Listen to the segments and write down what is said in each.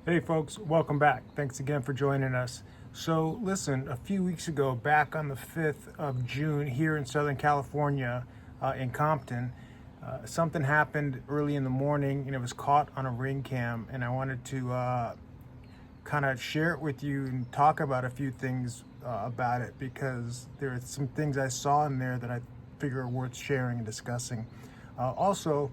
Hey folks, welcome back. Thanks again for joining us. So listen, a few weeks ago, back on the 5th of June here in Southern California, in Compton, something happened early in the morning and it was caught on a ring cam, and I wanted to kind of share it with you and talk about a few things about it, because there are some things I saw in there that I figure are worth sharing and discussing. So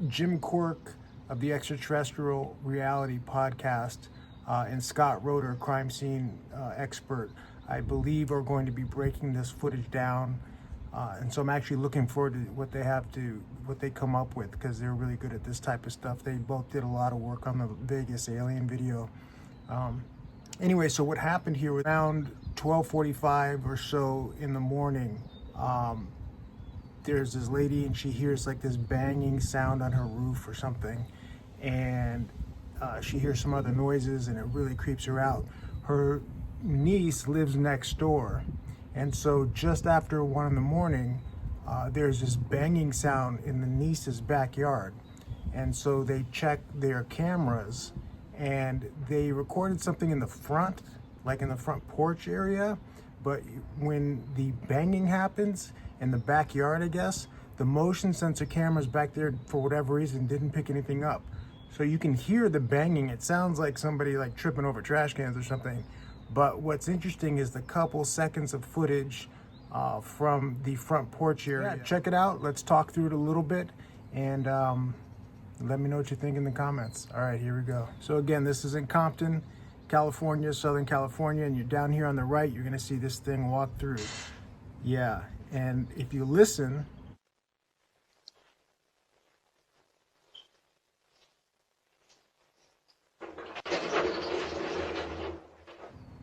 Jim Quirk of the Extraterrestrial Reality podcast and Scott Roeder, crime scene expert, I believe are going to be breaking this footage down. And so I'm actually looking forward to what they come up with, because they're really good at this type of stuff. They both did a lot of work on the Vegas alien video. Anyway, so what happened here, around 12:45 or so in the morning, there's this lady and she hears like this banging sound on her roof or something, and she hears some other noises and it really creeps her out. Her niece lives next door, and so just after 1 in the morning, there's this banging sound in the niece's backyard. And so they checked their cameras and they recorded something in the front, like in the front porch area. But when the banging happens in the backyard, I guess, the motion sensor cameras back there, for whatever reason, didn't pick anything up. So you can hear the banging. It sounds like somebody like tripping over trash cans or something. But what's interesting is the couple seconds of footage from the front porch area. Yeah, check it out. Let's talk through it a little bit, and let me know what you think in the comments. All right, here we go. So again, this is in Compton, California, Southern California, and you're down here on the right, you're gonna see this thing walk through. Yeah, and if you listen,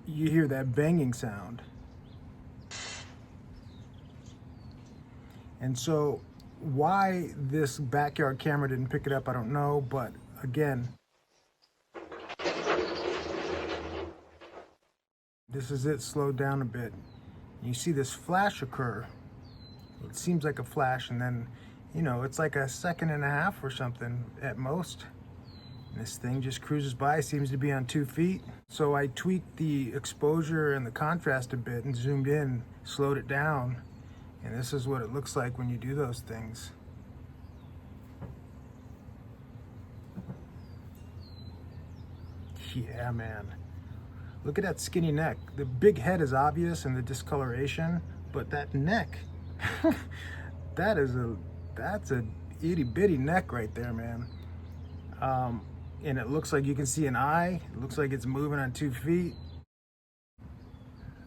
you hear that banging sound. And so why this backyard camera didn't pick it up, I don't know, but again, this is it slowed down a bit. You see this flash occur. It seems like a flash, and then, it's like a second and a half or something at most. And this thing just cruises by, seems to be on 2 feet. So I tweaked the exposure and the contrast a bit and zoomed in, slowed it down. And this is what it looks like when you do those things. Yeah, man. Look at that skinny neck. The big head is obvious and the discoloration, but that neck, that's a itty bitty neck right there, man. And it looks like you can see an eye. It looks like it's moving on 2 feet.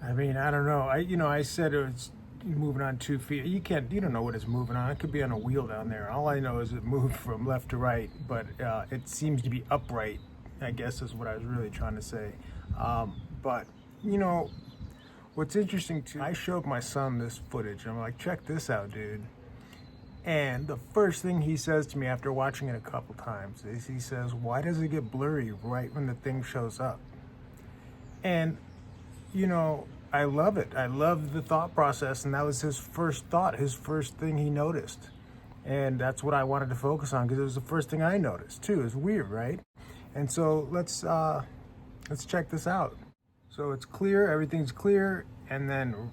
I mean, I don't know. I said it's moving on 2 feet. You don't know what it's moving on. It could be on a wheel down there. All I know is it moved from left to right, but it seems to be upright, I guess is what I was really trying to say. But what's interesting too, I showed my son this footage. I'm like, check this out, dude. And the first thing he says to me after watching it a couple times is, he says, why does it get blurry right when the thing shows up? And I love it. I love the thought process, and that was his first thought, his first thing he noticed. And that's what I wanted to focus on, because it was the first thing I noticed too. It's weird, right? And so let's check this out. So it's clear, everything's clear, and then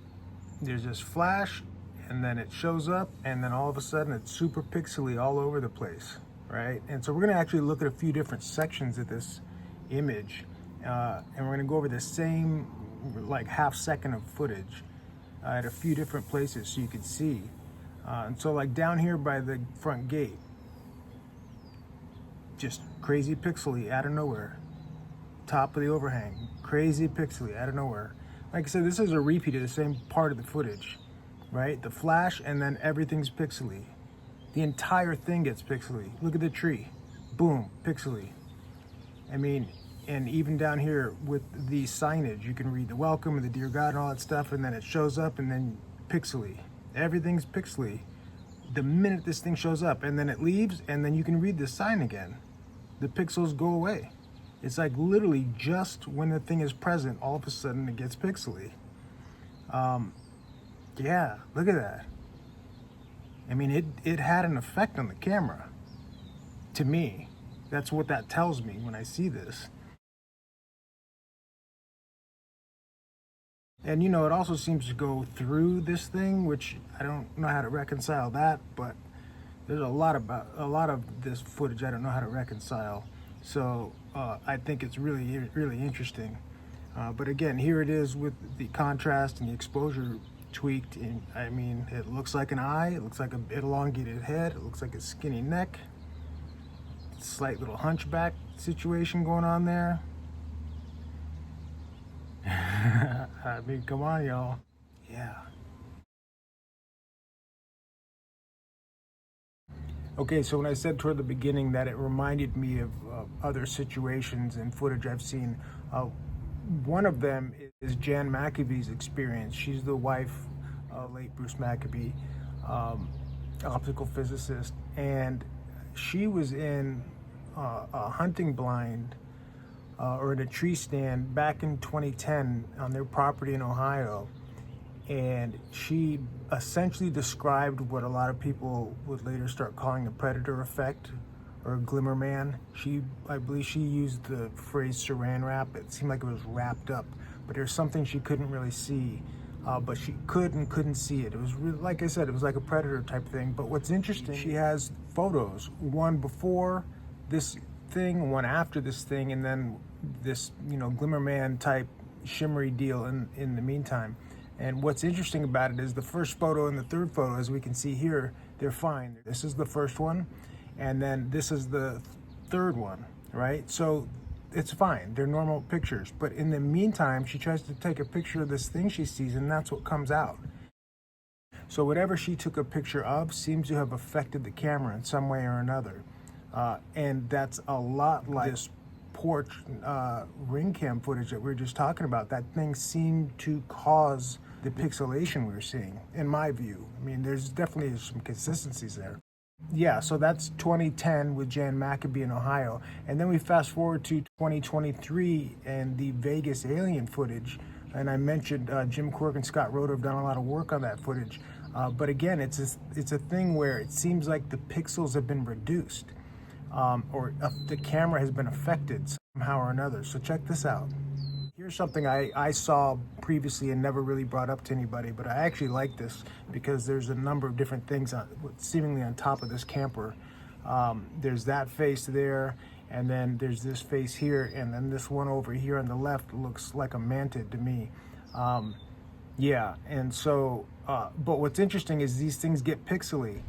there's this flash, and then it shows up, and then all of a sudden it's super pixely all over the place, right? And so we're gonna actually look at a few different sections of this image, and we're gonna go over the same like half second of footage at a few different places so you can see. And so like down here by the front gate, just crazy pixely out of nowhere. Top of the overhang, crazy pixely out of nowhere. Like I said, this is a repeat of the same part of the footage, right? The flash, and then everything's pixely. The entire thing gets pixely. Look at the tree, boom, pixely. I mean, and even down here with the signage, you can read the welcome and the dear God and all that stuff, and then it shows up and then pixely. Everything's pixely the minute this thing shows up, and then it leaves, and then you can read the sign again. The pixels go away. It's like literally just when the thing is present, all of a sudden it gets pixely. Yeah, look at that. I mean, it had an effect on the camera, to me. That's what that tells me when I see this. And you know, it also seems to go through this thing, which I don't know how to reconcile that, but there's a lot of this footage I don't know how to reconcile. So I think it's really interesting. But again, here it is with the contrast and the exposure tweaked. And I mean, it looks like an eye. It looks like an elongated head. It looks like a skinny neck. Slight little hunchback situation going on there. I mean, come on, y'all. Yeah. Okay, so when I said toward the beginning that it reminded me of other situations and footage I've seen, one of them is Jan Macabe's experience. She's the wife of late Bruce Maccabee, optical physicist, and she was in a hunting blind or in a tree stand back in 2010 on their property in Ohio. And she essentially described what a lot of people would later start calling the predator effect or glimmer man. I believe she used the phrase saran wrap. It seemed like it was wrapped up, but there's something she couldn't really see, but she couldn't see it. It was really, like I said, it was like a predator type thing. But what's interesting, she has photos, one before this thing, one after this thing, and then this, you know, glimmer man type shimmery deal in the meantime. And what's interesting about it is the first photo and the third photo, as we can see here, they're fine. This is the first one, and then this is the third one, right? So it's fine. They're normal pictures. But in the meantime, she tries to take a picture of this thing she sees, and that's what comes out. So whatever she took a picture of seems to have affected the camera in some way or another. And that's a lot like this porch ring cam footage that we were just talking about. That thing seemed to cause the pixelation we were seeing, in my view. I mean, there's definitely some consistencies there. Yeah, so that's 2010 with Jan Macabe in Ohio. And then we fast forward to 2023 and the Vegas alien footage. And I mentioned Jim Quirk and Scott Roeder have done a lot of work on that footage. But again, it's a thing where it seems like the pixels have been reduced, or the camera has been affected somehow or another. So check this out. Here's something I saw previously and never really brought up to anybody, but I actually like this because there's a number of different things seemingly on top of this camper. There's that face there, and then there's this face here, and then this one over here on the left looks like a mantid to me. Yeah, and so, but what's interesting is these things get pixely.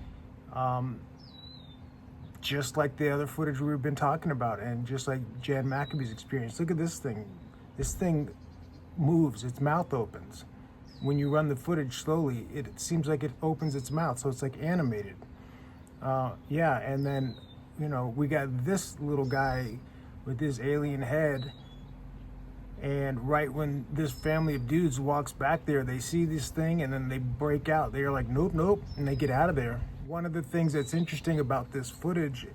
Just like the other footage we've been talking about, and just like Jan Macabe's experience. Look at this thing. This thing moves, its mouth opens. When you run the footage slowly, it seems like it opens its mouth, so it's like animated. Yeah, and then, you know, we got this little guy with this alien head, and right when this family of dudes walks back there, they see this thing, and then they break out. They're like, nope, nope, and they get out of there. One of the things that's interesting about this footage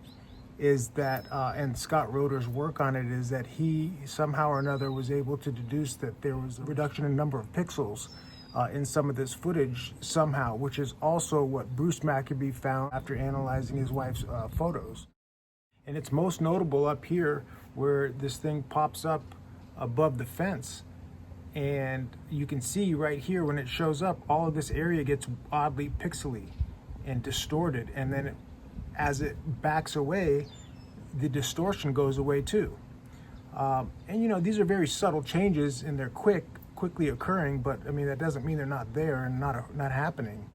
is that, and Scott Roeder's work on it, is that he somehow or another was able to deduce that there was a reduction in number of pixels in some of this footage somehow, which is also what Bruce Maccabee found after analyzing his wife's photos. And it's most notable up here where this thing pops up above the fence. And you can see right here when it shows up, all of this area gets oddly pixely and distorted, and then as it backs away, the distortion goes away too. And you know, these are very subtle changes, and they're quickly occurring, but I mean, that doesn't mean they're not there and not happening.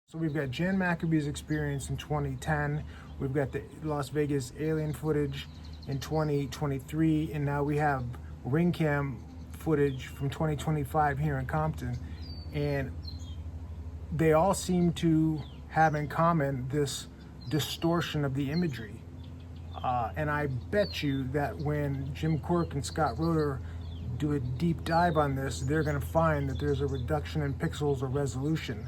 So we've got Jan Macabe's experience in 2010, we've got the Las Vegas alien footage in 2023, and now we have ring cam footage from 2025 here in Compton, and they all seem to have in common this distortion of the imagery. And I bet you that when Jim Quirk and Scott Roeder do a deep dive on this, they're going to find that there's a reduction in pixels or resolution.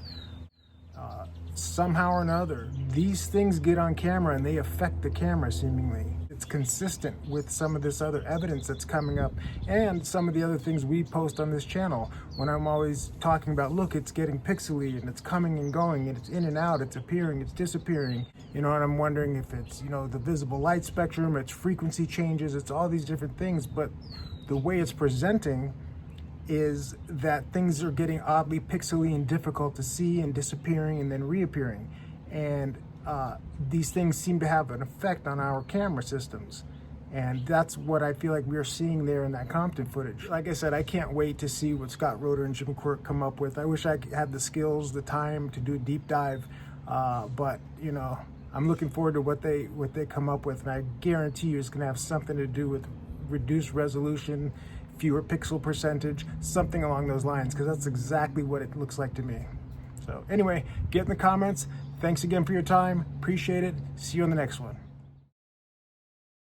Somehow or another, these things get on camera and they affect the camera seemingly. it's consistent with some of this other evidence that's coming up and some of the other things we post on this channel, when I'm always talking about, look, it's getting pixely and it's coming and going and it's in and out, it's appearing, it's disappearing, you know, and I'm wondering if it's, you know, the visible light spectrum, it's frequency changes, it's all these different things, but the way it's presenting is that things are getting oddly pixely and difficult to see and disappearing and then reappearing. And these things seem to have an effect on our camera systems. And that's what I feel like we're seeing there in that Compton footage. Like I said, I can't wait to see what Scott Roeder and Jim Quirk come up with. I wish I had the skills, the time to do a deep dive, but you know, I'm looking forward to what they come up with, and I guarantee you it's going to have something to do with reduced resolution, fewer pixel percentage, something along those lines, because that's exactly what it looks like to me. So anyway, get in the comments. Thanks again for your time. Appreciate it. See you on the next one.